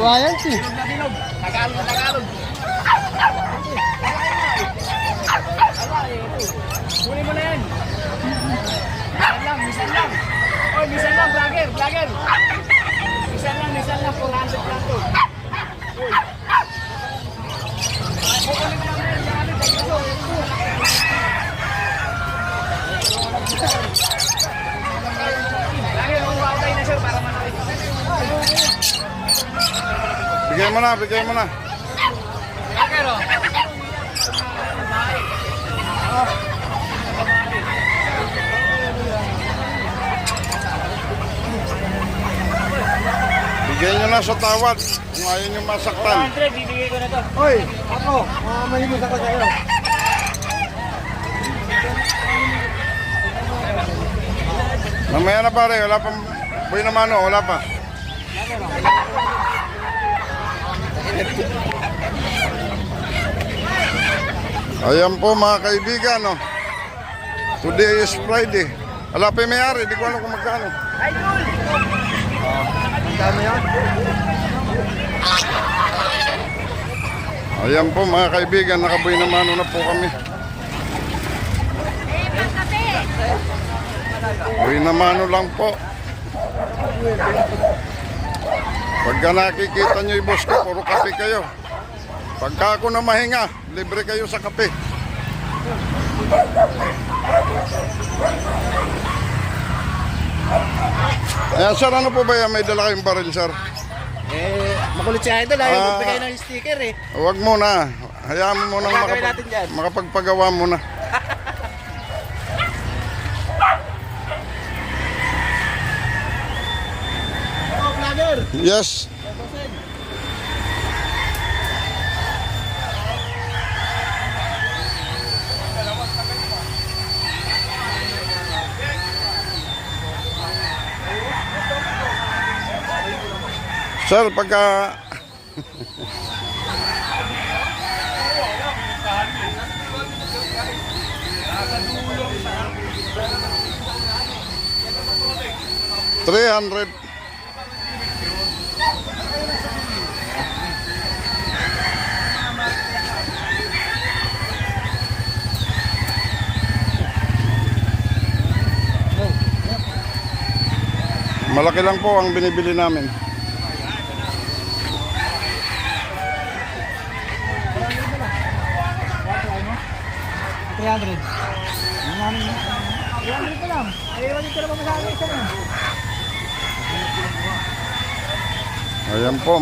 Kawayan si. Bilog. Tagalog. Kunin mo na yan. Misan lang. Oy, misan lang, vlogger. Misan lang, 400 lang to. Uy. Kukunin mo lang yan, Vlogger, umawatay na sir para manay. Bigay mo na. Vlogger, oh. Bigay nyo na sa tawad kung ayaw nyo masaktan. 100, bibigay ko na to. Hoy, ako. Malimut ako sa'yo. Mamaya na pare, wala pang boy na mano, wala pa. Ayan po mga kaibigan, no. Today is Friday. Wala pa yung may-ari, di ko alam kung magkano. Kano yan? Ayan po mga kaibigan, nakaboy na mano na po kami. Boy na mano lang po. Pagka nakikita nyo yung boss ko, puro kape kayo. Pagka ako na mahinga, libre kayo sa kape. Ayan sir, ano po ba yan? May dala kayong baril sir? Makulit si Idol. Ayaw magbigay ng sticker eh. Huwag muna. Hayaan mo munang Gagawin natin dyan. makapagpagawa muna. Oh, vlogger. Yes. Sir, pagka... $300. Malaki lang po ang binibili namin. $300 ka lang. Ayaw ka lang mamasakit. Ayan po,